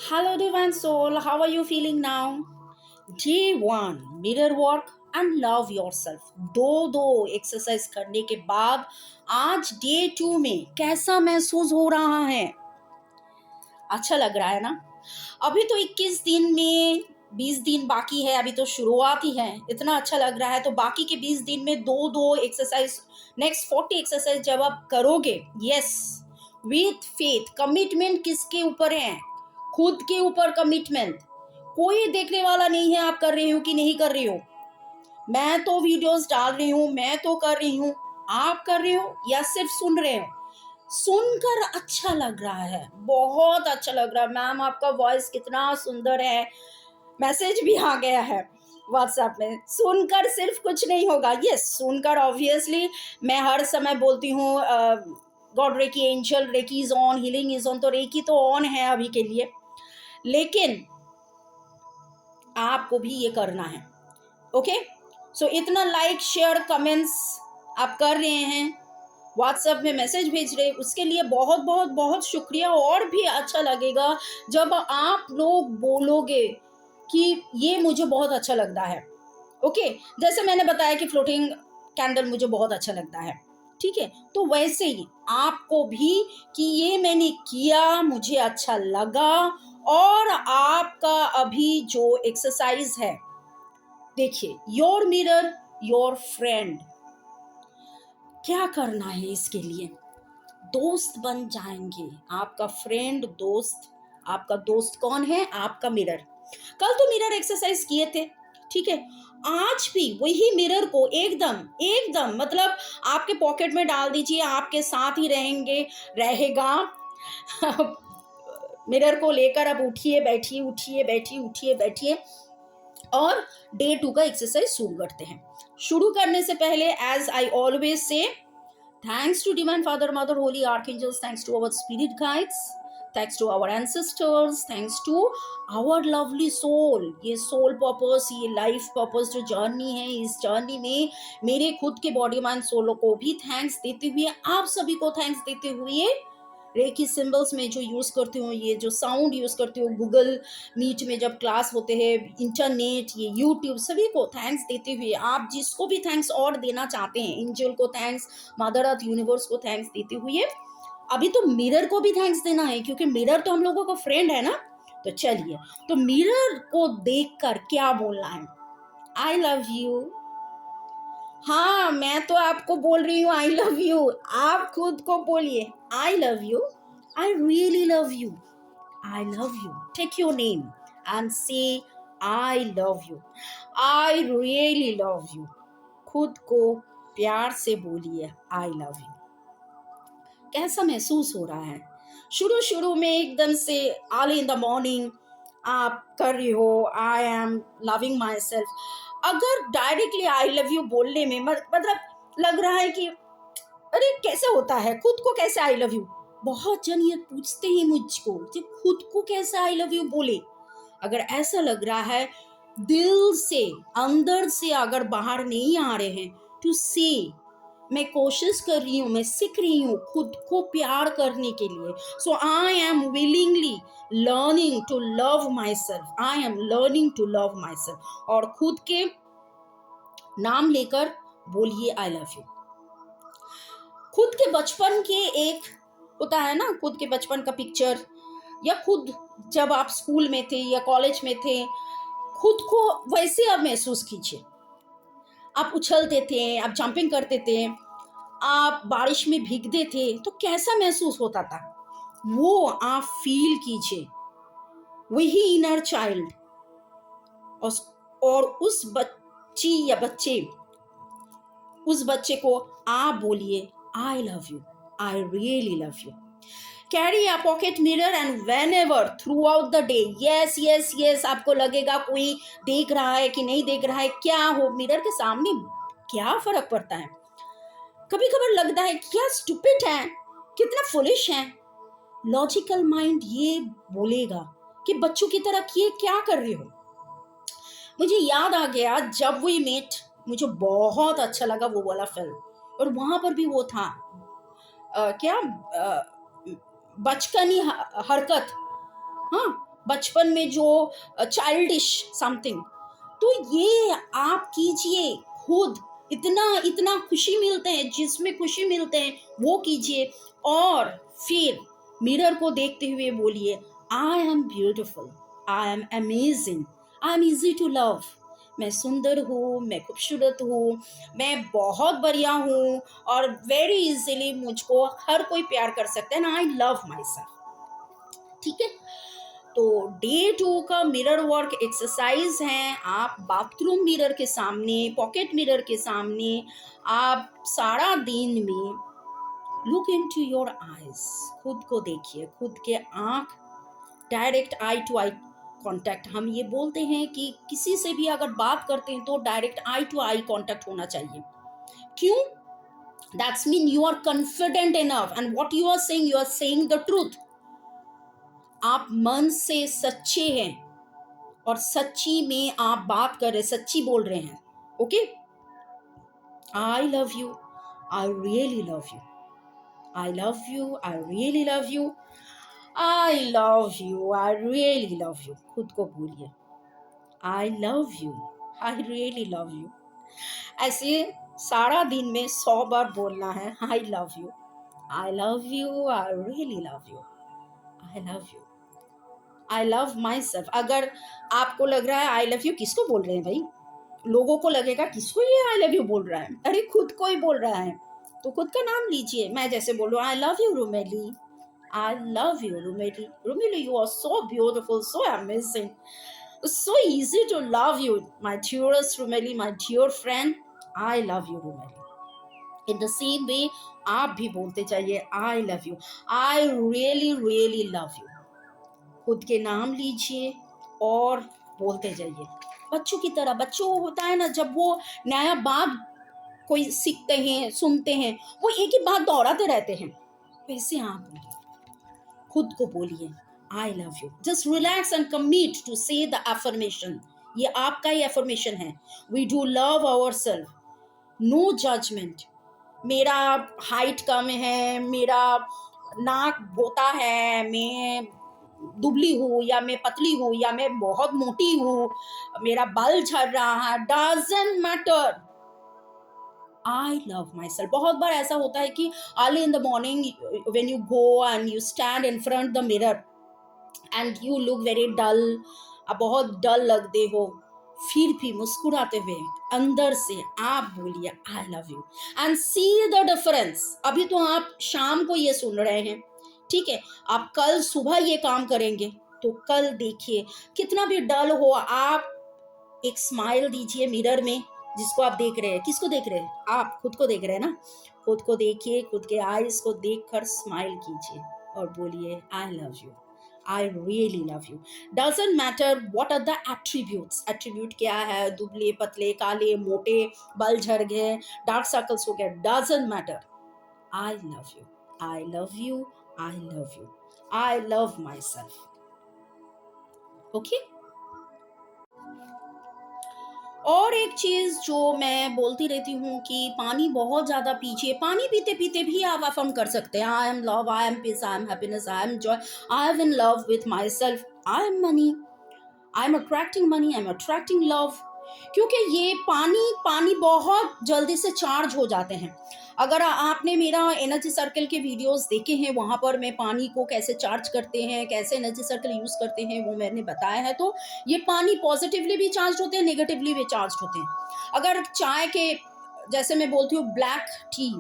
Hello, Divine Soul. How are you feeling now? Day one, mirror work and love yourself. दो exercise करने के बाद आज day 2 में कैसा महसूस हो रहा है? अच्छा लग रहा है ना? अभी तो 21 दिन में 20 दिन बाकी है, अभी तो शुरुआत ही है। इतना अच्छा लग रहा है तो बाकी के 20 दिन में दो एक्सरसाइज, नेक्स्ट 40 एक्सरसाइज जब आप करोगे, यस, विथ फेथ, कमिटमेंट किसके ऊपर है? खुद के ऊपर कमिटमेंट। कोई देखने वाला नहीं है आप कर रहे हो कि नहीं कर रहे हो। मैं तो वीडियोस डाल रही हूँ, मैं तो कर रही हूँ, आप कर रहे हो या सिर्फ सुन रहे हो? सुनकर अच्छा लग रहा है, बहुत अच्छा लग रहा है। मैम आपका वॉइस कितना सुंदर है, मैसेज भी आ गया है व्हाट्सएप में। सुनकर सिर्फ कुछ नहीं होगा, यस, सुनकर ऑब्वियसली मैं हर समय बोलती हूँ God Reiki angel, Reiki is on, healing is on, तो रेकी तो ऑन है अभी के लिए, लेकिन आपको भी ये करना है। ओके, सो इतना लाइक शेयर कमेंट्स आप कर रहे हैं, व्हाट्सएप में मैसेज भेज रहे हैं, उसके लिए बहुत बहुत बहुत शुक्रिया। और भी अच्छा लगेगा जब आप लोग बोलोगे कि ये मुझे बहुत अच्छा लगता है। ओके, जैसे मैंने बताया कि फ्लोटिंग कैंडल मुझे बहुत अच्छा लगता है, ठीक है, तो वैसे ही आपको भी कि ये मैंने किया, मुझे अच्छा लगा। और आपका अभी जो एक्सरसाइज है, देखिए, योर मिरर योर फ्रेंड। क्या करना है इसके लिए? दोस्त बन जाएंगे, आपका फ्रेंड दोस्त। आपका दोस्त कौन है? आपका मिरर। कल तो मिरर एक्सरसाइज किए थे, ठीक है, आज भी वही मिरर को एकदम एकदम मतलब आपके पॉकेट में डाल दीजिए, आपके साथ ही रहेगा। मिरर को लेकर अब उठिए बैठिए, उठिए बैठिए, उठिए बैठिए, और डे 2 का एक्सरसाइज शुरू करते हैं। शुरू करने से पहले as I always say, thanks to Divine Father, Mother, Holy Archangels, thanks to our spirit guides, thanks to our ancestors, thanks to our lovely soul। ये सोल पर्पस, ये लाइफ पर्पस जो जर्नी है, इस जर्नी में मेरे खुद के body mind solo को भी थैंक्स देते हुए, आप सभी को थैंक्स देते हुए, रेकी सिंबल्स में जो यूज़ करती हूँ, ये जो साउंड यूज़ करती हूँ, गूगल मीट में जब क्लास होते हैं, इंटरनेट, ये यूट्यूब, सभी को थैंक्स देते हुए, आप जिसको भी थैंक्स और देना चाहते हैं, एंजल को थैंक्स, मदर अर्थ यूनिवर्स को थैंक्स देते हुए, अभी तो मिरर को भी थैंक्स देना है, क्योंकि मिरर तो हम लोगों का फ्रेंड है ना। तो चलिए, तो मिरर को देखकर क्या बोलना है? आई लव यू। हाँ, मैं तो आपको बोल रही हूँ आई लव यू, आप खुद को बोलिए I love you, I really love you, I love you. Take your name and say I love you, I really love you. खुद को प्यार से बोलिए आई लव यू। कैसा महसूस हो रहा है? शुरू शुरू में एकदम से अर्ली इन द मॉर्निंग आप कर रही हो I am loving my self, अगर डायरेक्टली आई लव यू बोलने में मतलब लग रहा है कि अरे कैसे होता है, खुद को कैसे आई लव यू, बहुत जन ये पूछते ही मुझको कि खुद को कैसे आई लव यू बोले। अगर ऐसा लग रहा है, दिल से अंदर से अगर बाहर नहीं आ रहे हैं, टू से मैं कोशिश कर रही हूँ, मैं सीख रही हूँ खुद को प्यार करने के लिए। So I am willingly learning to love my self, I am learning to love my self. और खुद के नाम लेकर बोलिए आई लव यू। खुद के बचपन के एक होता है ना, खुद के बचपन का पिक्चर, या खुद जब आप स्कूल में थे या कॉलेज में थे, खुद को वैसे आप महसूस कीजिए। आप उछलते थे, आप जंपिंग करते थे, आप बारिश में भीगते थे, तो कैसा महसूस होता था वो आप फील कीजिए। वही इनर चाइल्ड, और उस बच्ची या बच्चे, उस बच्चे को आप बोलिए I love you, I really love you. Carry a pocket mirror and when ever through out the day, yes yes yes, आपको लगेगा कोई देख रहा है कि नहीं देख रहा है, क्या हो, मिरर के सामने क्या फर्क पड़ता है। कभी कभार लगता है क्या स्टूपिड है, कितना फुलिश है, लॉजिकल माइंड ये बोलेगा कि बच्चों की तरह ये क्या कर रही हो। मुझे याद आ गया जब वी मेट, मुझे बहुत अच्छा लगा वो वाला फिल्म, और वहां पर भी वो था क्या बचकानी हरकत, हाँ, बचपन में जो चाइल्डिश समथिंग, तो ये आप कीजिए खुद। इतना इतना खुशी मिलते हैं, जिसमें खुशी मिलते हैं वो कीजिए। और फिर मिरर को देखते हुए बोलिए, I am beautiful, I am amazing, I am easy to love. मैं सुंदर हूँ, मैं खूबसूरत हूँ, मैं बहुत बढ़िया हूँ, और वेरी इजीली मुझको हर कोई प्यार कर सकता है ना। आई लव माई सेल्फ। ठीक है, तो डे 2 का मिरर वर्क एक्सरसाइज है। आप बाथरूम मिरर के सामने, पॉकेट मिरर के सामने, आप सारा दिन में लुक इनटू योर आईज, खुद को देखिए, खुद के आंख, direct eye to eye contact. हम ये बोलते हैं कि किसी से भी अगर बात करते हैं तो direct eye to eye contact होना चाहिए। क्यों? That's mean you are confident enough and what you are saying the truth. आप मन से सच्चे हैं और सच्ची में आप बात कर रहे, सच्ची बोल रहे हैं। Okay, I love you, I really love you, I love you, I really love you, I love you, I really love you. खुद को बोलिए, I love you, I really love you. ऐसे सारा दिन में 100 बार बोलना है, आई love you, I love you, I really love you, I love you, I love my self. अगर आपको लग रहा है आई लव यू किसको बोल रहे हैं भाई, लोगों को लगेगा किसको ये आई लव यू बोल रहा है, अरे खुद को ही बोल रहा है, तो खुद का नाम लीजिए। मैं जैसे बोल रहा हूँ, I love you Rumeli, I love you Rumeli, Rumeli you are so beautiful, so amazing, so easy to love you, my dearest Rumeli, my dear friend, I love you Rumeli। in the same way आप भी बोलते जाइए, I love you, I really really love you। खुद के नाम लीजिए और बोलते जाइए बच्चों की तरह। बच्चों को होता है ना, जब वो नया बात कोई सीखते हैं, सुनते हैं, वो एक ही बात दोहराते रहते हैं, वैसे आप बोलिए, खुद को बोलिए, I love you. Just relax and commit to say the affirmation. ये आपका ही अफर्मेशन है। We do love our self, no judgement. मेरा हाइट कम है, मेरा नाक बोता है, मैं दुबली हूँ या मैं पतली हूँ या मैं बहुत मोटी हूँ, मेरा बाल झड़ रहा है, doesn't matter. I love my self. बहुत बार ऐसा होता है कि early in the morning when you go and you stand in front the mirror and you look very dull, आप बहुत डल लगते हो, फिर भी मुस्कुराते हुए अंदर से आप बोलिए I love you and see the difference. अभी तो आप शाम को ये सुन रहे हैं, ठीक है, आप कल सुबह ये काम करेंगे तो कल देखिए कितना भी डल हो, आप एक स्माइल दीजिए मिरर में। जिसको आप देख रहे हैं, किसको देख रहे हैं? आप खुद को देख रहे हैं ना। खुद को देखिए, खुद के आईज को देखकर स्माइल कीजिए और बोलिए I love you, I really love you. Doesn't matter what are the attributes. Attribute क्या है? दुबले पतले, काले मोटे, बाल झड़ गए, डार्क सर्कल्स हो गए, doesn't matter. I love you, I love you, I love you, I love my self. Okay. और एक चीज जो मैं बोलती रहती हूँ कि पानी बहुत ज्यादा पीजिए। पानी पीते पीते भी आप अफर्म कर सकते हैं, I am love, I am peace, I am happiness, I am joy, I am in love with my self, I am money, I am attracting money, I am attracting love. क्योंकि ये पानी बहुत जल्दी से charge हो जाते हैं। अगर आपने मेरा एनर्जी सर्कल के वीडियोस देखे हैं, वहाँ पर मैं पानी को कैसे चार्ज करते हैं, कैसे एनर्जी सर्कल यूज़ करते हैं, वो मैंने बताया है। तो ये पानी पॉजिटिवली भी चार्ज होते हैं, नेगेटिवली भी चार्ज होते हैं। अगर चाय के, जैसे मैं बोलती हूँ black T,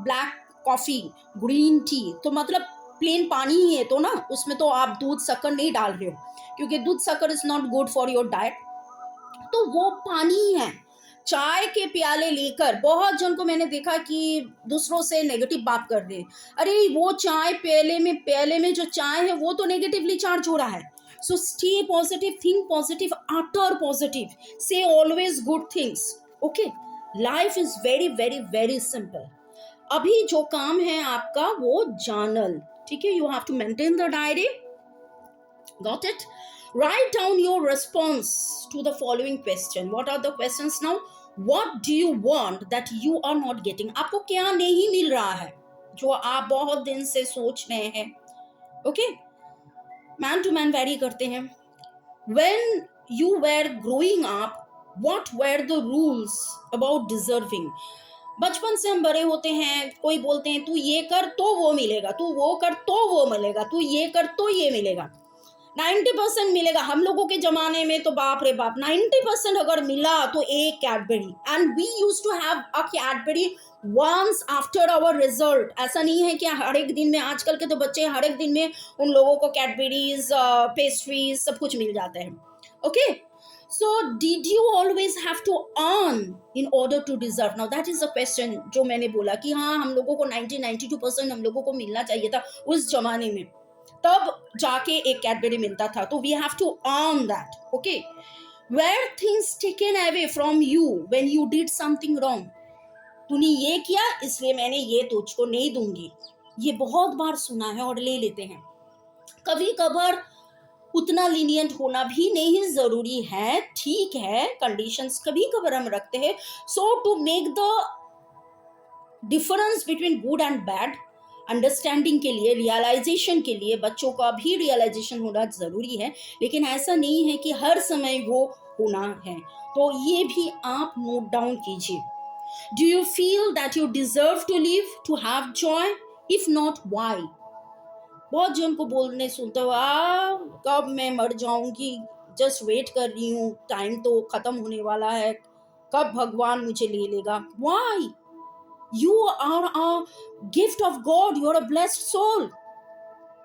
black coffee, green tea, तो मतलब प्लेन पानी ही है तो ना, उसमें तो आप दूध शक्कर नहीं डाल रहे हो, क्योंकि दूध शक्कर is not good for your diet, तो वो पानी ही है। चाय के प्याले लेकर बहुत जन को मैंने देखा कि दूसरों से नेगेटिव बात कर रहे हैं, अरे वो चाय प्याले में जो चाय है वो तो नेगेटिवली चार्ज हो रहा है। So stay positive, think positive, utter positive, say always good things. Okay, life is very very very simple. अभी जो काम है आपका वो जर्नल, ठीक है, you have to maintain the diary. Got it? Write down your response to the following question. What are the questions now? What do you want that you are not getting? आपको क्या नहीं मिल रहा है जो आप बहुत दिन से सोच रहे हैं? Okay? Man to man vary करते हैं. When you were growing up, what were the rules about deserving? बचपन से हम बड़े होते हैं, कोई बोलते हैं तू ये कर तो वो मिलेगा, तू वो कर तो वो मिलेगा, तू ये कर तो ये मिलेगा. 90% मिलेगा. हम लोगों के जमाने में तो बाप रे बाप, 90% अगर मिला तो एक Cadbury. And we use to have a Cadbury once after our result. ऐसा नहीं है कि हर एक दिन में, आजकल के तो बच्चे हर एक दिन में उन लोगों को कैडबरीज, पेस्ट्रीज सब कुछ मिल जाते हैं. Okay, so did you always have to earn in order to deserve? Now that is the question जो मैंने बोला कि हाँ, हम लोगों को 92% हम लोगों को मिलना चाहिए था उस जमाने में, तब जाके एक कैडबरी मिलता था. तो we have to earn that. Okay, where things taken away from you when you did something wrong. तूने ये किया इसलिए मैंने ये तुझको नहीं दूंगी. ये बहुत बार सुना है और ले लेते हैं. कभी कभार उतना लीनियंट होना भी नहीं जरूरी है, ठीक है, कंडीशंस कभी कभार हम रखते हैं. So to make the difference between good and bad, understanding के लिए, रियलाइजेशन के लिए, बच्चों का भी रियलाइजेशन होना जरूरी है, लेकिन ऐसा नहीं है कि हर समय वो होना है. तो ये भी आप नोट डाउन कीजिए. Do you feel that you deserve to live, to have joy? If not, why? बहुत जन को बोलने सुनते हो, कब मैं मर जाऊंगी, जस्ट वेट कर रही हूँ, टाइम तो खत्म होने वाला है, कब भगवान मुझे ले लेगा. Why? You are a gift of God. You are a blessed soul.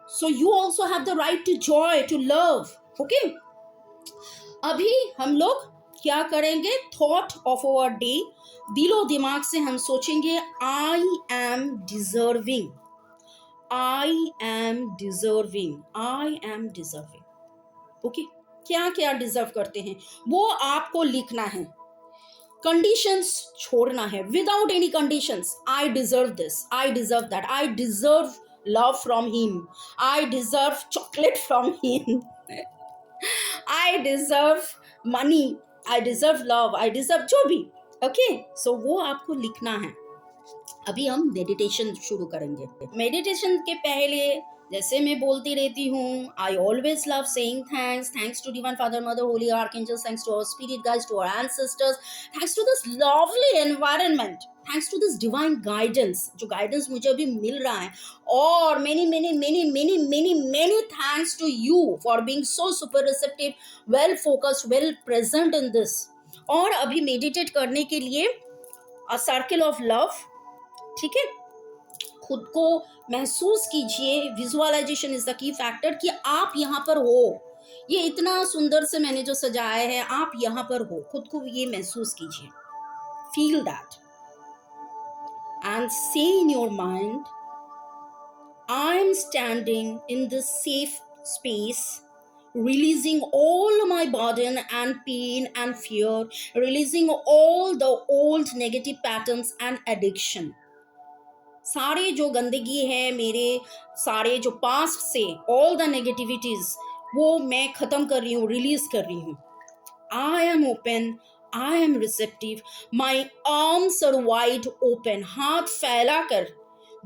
So you also have the right to joy, to love. Okay? अभी हम लोग क्या करेंगे? Thought of our day. दिलो दिमाग से हम सोचेंगे I am deserving. I am deserving. I am deserving. Okay? क्या क्या डिजर्व करते हैं वो आपको लिखना है. कंडीशंस छोड़ना है. Without any conditions. I deserve this, I deserve that, I deserve love from him, I deserve chocolate from him, I deserve money, I deserve love, I deserve जो भी. ओके, सो वो आपको लिखना है. अभी हम मेडिटेशन शुरू करेंगे. मेडिटेशन के पहले जैसे मैं बोलती रहती हूँ, I always love saying thanks to divine father, mother, holy archangels, thanks to our spirit guides, to our ancestors, thanks to this lovely environment, thanks to this divine guidance, जो गाइडेंस मुझे अभी मिल रहा है. और many many many many many many thanks to you for being so super receptive, well focused, well present in this. और अभी meditate करने के लिए अ सर्कल ऑफ लव. ठीक है, खुद को महसूस कीजिए. Visualisation is the key factor कि आप यहाँ पर हो. ये इतना सुंदर से मैंने जो सजाया है, आप यहाँ पर हो, खुद को ये महसूस कीजिए. फील दैट एंड से in your mind, I am standing in this safe space, releasing all my burden and pain and fear, releasing all the old negative patterns and addiction. सारे जो गंदगी है मेरे, सारे जो पास्ट से, ऑल द नेगेटिविटीज, वो मैं खत्म कर रही हूँ, रिलीज कर रही हूँ. I am open, I am receptive, my arms are wide open. हाथ फैला कर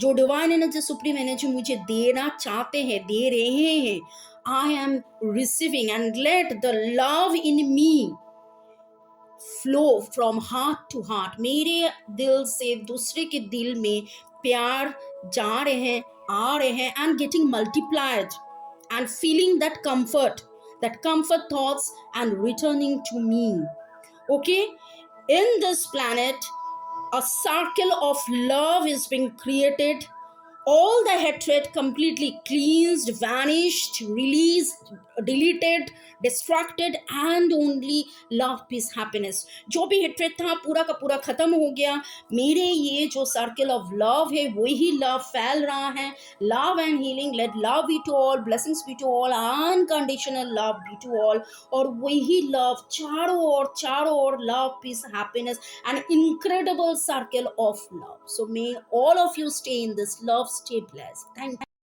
जो डिवाइन एनर्जी, सुप्रीम एनर्जी मुझे देना चाहते हैं, दे रहे हैं. I am receiving and let the love in me flow from heart to heart. मेरे दिल से दूसरे के दिल में प्यार जा रहे हैं, आ रहे हैं, and getting multiplied and feeling that comfort thoughts and returning to me. Okay, in this planet a circle of love is being created. All the hatred completely cleansed, vanished, released, deleted, distracted, and only love, peace, happiness. जो भी hatred था पूरा का पूरा खत्म हो गया. मेरे ये जो सर्कल ऑफ लव है वही लव फैल रहा है. Love and healing, let love be to all, blessings be to all, unconditional love be to all. और वही लव चारों ओर love, peace, happiness, an incredible circle of love. So may all of you stay in this love, stay blessed. Thank you.